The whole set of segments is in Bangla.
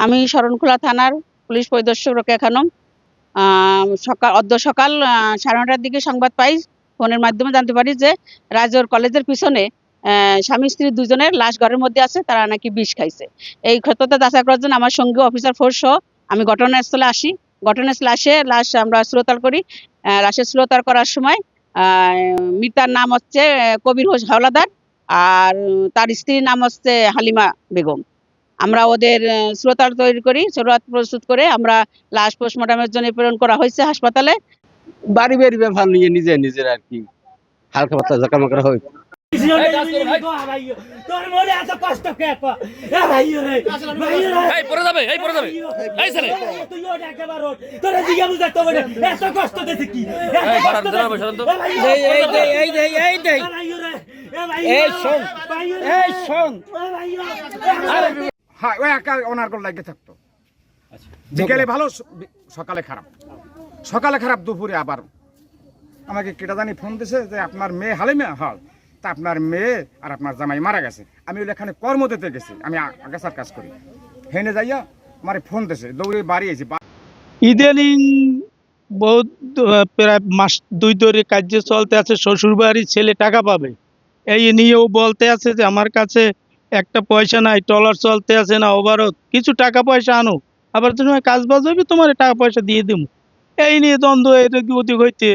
আমি শরণখোলা থানার পুলিশ পরিদর্শক রোকেয়া খানম। সকাল 9:30টার দিকে সংবাদ পাই, ফোনের মাধ্যমে জানতে পারি যে রাজর কলেজের পিছনে স্বামী স্ত্রী দুজনের লাশ ঘরের মধ্যে আছে, তারা নাকি বিষ খাইছে। এই সত্যতা যাচাই করার জন্য আমার সঙ্গে অফিসার ফোর্স সহ আমি ঘটনাস্থলে আসি। ঘটনাস্থলে আসে লাশ আমরা শ্রোতাল করি। লাশের শ্রোতাল করার সময় মৃতার নাম হচ্ছে কবির হাওলাদার, আর তার স্ত্রীর নাম হচ্ছে হালিমা বেগম। আমরা ওদের শ্রোতাল তৈরি করি, শ্রোতাল প্রস্তুত করে আমরা লাশ পোস্টমর্টমের জন্য প্রেরণ করা হয়েছে হাসপাতালে। বাড়ি ব্যাপার নিয়ে নিজের আর কি হালকা পাতলা জাকামাকড়া হয়। থাকতো বিকেলে ভালো, সকালে খারাপ, সকালে খারাপ, দুপুরে আবার আমাকে কেটা জানি ফোন দিছে যে আপনার মেয়ে হালিমা হল, তা আপনার মেয়ে আর আপনার জামাই মারা গেছে। আমি এখানে কর্ম দিতে গেছি, আমি আগাছার কাজ করি, হেনে যাইয়া আমার ফোন দিছে, দৌড়ে বাড়ি এসেছি। ইদানিং বহুত প্রায় মাস 2 ধরে কার্য চলতে আছে, শ্বশুর বাড়ির ছেলে টাকা পাবে এই নিয়েও বলতে আছে যে আমার কাছে একটা পয়সা নাই, টলার চলতে আছে না, ওভারত কিছু টাকা পয়সা আনো, আবার তুমি কাজ বাজ হইবে তোমার টাকা পয়সা দিয়ে দেবো। এই নিয়ে দ্বন্দ্ব এদিক ওদিক হইতে,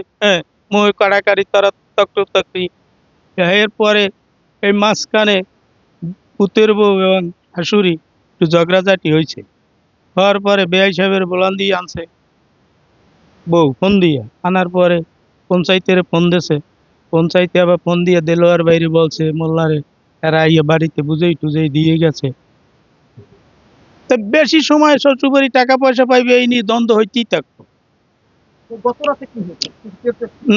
মই কাড়াকাড়ি তারা তক্রি। এরপরে এই মাঝখানে পুতের বউ এবং শাশুড়ি একটু ঝগড়াঝাটি হয়েছে, হওয়ার পরে বেআই সাহেবের বলান দিয়ে আনছে বউ, ফোন দিয়ে আনার পরে পঞ্চায়েতের ফোন দিয়েছে, পঞ্চায়েতে আবার ফোন দিয়ে দেলোয়ার বাইরে বলছে মোল্লারে এরা ইয়ে বাড়িতে বুঝেই টুঝেই দিয়ে গেছে। তা বেশি সময় শ্বশুরবাড়ি টাকা পয়সা পাইবে এই নিয়ে দ্বন্দ্ব হইতেই থাকতো।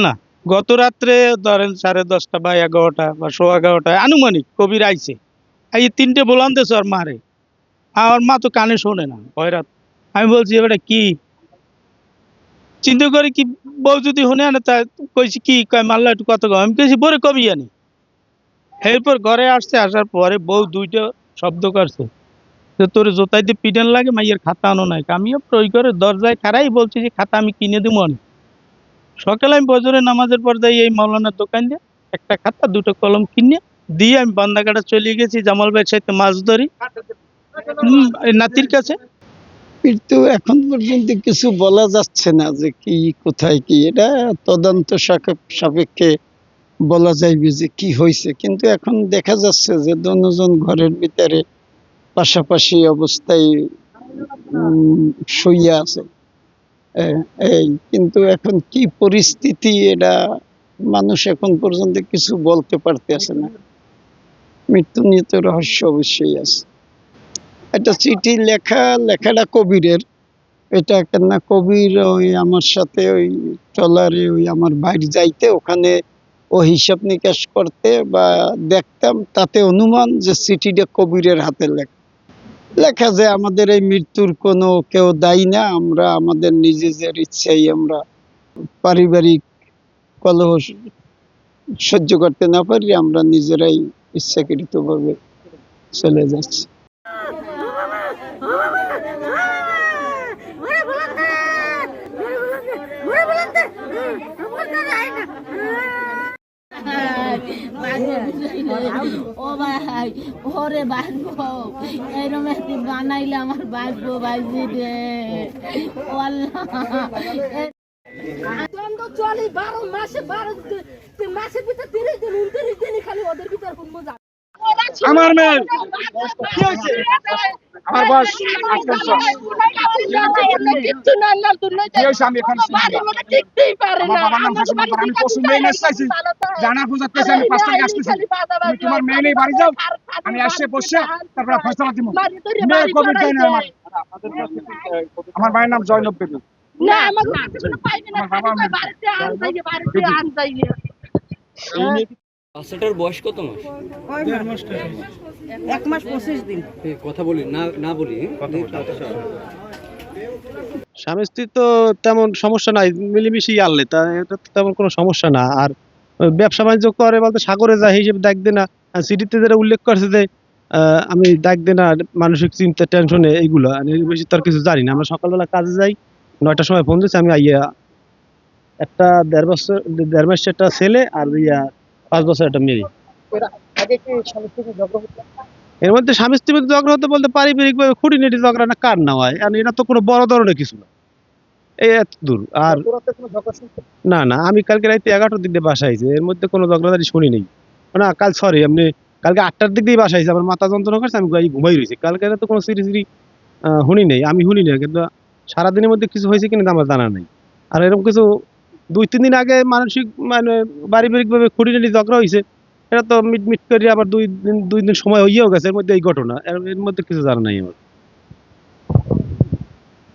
না, গত রাত্রে ধরেন 10:30 বা 11টা বা 11:15 আনুমানিক কবির আইছে, এই 3টে বলান দিয়েছে আর মারে, আমার মা তো কানে শোনে না ভয়রাত। আমি বলছি এবারে কি চিন্তা করি, কি বউ যদি শুনে আনে তা কইছি কি কয় মারলা একটু কত কম, আমি কেছি পরে কবি আনি। এরপর ঘরে আসছে, আসার পরে বউ 2টা শব্দ করছে যে তোর জোতাইতে পিডেন লাগে, মাইয়ের খাতা আনো নাই। আমিও ওই করে দরজায় খারাই বলছি যে খাতা আমি কিনে দেবো অনেক। সকালে আমি বজরের নামাজের পর যাই এই মাওলানার দোকান দিয়ে একটা খাতা 2টো কলম কিনে দিয়ে আমি বান্দাঘাটা চলে গেছি জামাল ভাইয়ের সাথে মাছ ধরি নাতির কাছে। কিন্তু এখন পর্যন্ত কিছু বলা যাচ্ছে না যে কি কোথায় কি, এটা তদন্ত সাপেক্ষে বলা যাইবে যে কি হয়েছে। কিন্তু এখন দেখা যাচ্ছে যে দুজন ঘরের ভিতরে পাশাপাশি অবস্থায় শুইয়া আছে। এই কিন্তু এখন কি পরিস্থিতি এটা মানুষ এখন পর্যন্ত কিছু বলতে পারতেছে না। মৃত্যু নিয়ে তো রহস্য অবশ্যই আছে। একটা চিঠি লেখাটা কবিরের, এটা কেননা কবির ওই আমার সাথে ওই ট্রলারে ওই আমার বাইরে যাইতে, ওখানে ও হিসাব নিকাশ করতে বা দেখতাম, তাতে অনুমান যে চিঠিটা কবিরের হাতে লেখা যে আমাদের এই মৃত্যুর কোনো কেউ দায়ী না, আমরা আমাদের নিজেদের ইচ্ছাই আমরা পারিবারিক কলহ সহ্য করতে না পারি, আমরা নিজেরাই ইচ্ছাকৃতভাবে চলে যাচ্ছি। ও ভাই, ওরে বাঁচবো, এরকম একটি বানাইলে আমার বাঁচবো, বাঁচবি রে ও আল্লাহ। চলি 12 মাসে 12 মাসের ভিতরে 30 দিন 29 দিনই খালি ওদের ভিতর শুনবো। আমার মেয়ে কি হয়েছে? আমার বয়স 8 বছর। আমি এখন আমি পশু মেয়ে চাইছি, জানা বুঝার পেয়েছি, আমি 5 তারিখে আসতেছি, তুমি তোমার মেয়ে নেই বাড়ি যাও, আমি আসে বসে তারপর ফয়সালা দিব। মেয়ে কবে দেয় না আমার ভাইয়ের নাম জয়নব বেগম। না আমার বাবা বাচ্চাটার বয়স কত মাস? 1 মাস 25 দিন। কথা বলি না বলি। স্বামী স্ত্রী তো তেমন সমস্যা নাই, মিলেমিশেই আনলে তা এটা তো তেমন কোনো সমস্যা না। আর ব্যবসা বাণিজ্য করে বলতে সাগরে যায় হিসেবে দেখবে না, সিটিতে যেটা উল্লেখ করছে যে আমি ডাক দিই না মানসিক চিন্তা টেনশনে এইগুলো আমি বেশি তো আর কিছু জানি না। আমরা সকালবেলা কাজে যাই, 9টার সময় ফোন দিচ্ছে, আমি আইয়া একটা 1.5 মাসের একটা ছেলে আর 5 বছর একটা মেয়ে। এর মধ্যে স্বামী স্ত্রীর মধ্যে ঝগড়া হতে বলতে পারিবারিক ভাবে খুঁটিনাটি ঝগড়া না কার না হয়, আর এটা তো কোনো বড় ধরনের কিছু না, এই এত দূর। আর না না, আমি কালকে রাতে 11টার দিক দিয়ে বাসায় আইছি, এর মধ্যে কোনো ঝগড়াঝাটি শুনি নেই। না কাল সরি আপনি কালকে 8টার দিক দিয়ে বাসায় আইছি, আমার মাথা যন্ত্রণা করছে, আমি ঘুমাই রয়েছি। কালকে তো কোনো সিরি সিরি শুনি নেই, আমি শুনি না, কিন্তু সারাদিনের মধ্যে কিছু হয়েছে কিনা আমার জানা নেই। আর এরকম কিছু 2-3 দিন আগে মানসিক মানে পারিবারিক ভাবে খুঁটিনাটি ঝগড়া হয়েছে, এটা তো মিট মিট করে আবার 2 দিন সময় হইয়াও গেছে, এর মধ্যে এই ঘটনা, এর মধ্যে কিছু জানা নাই আমার।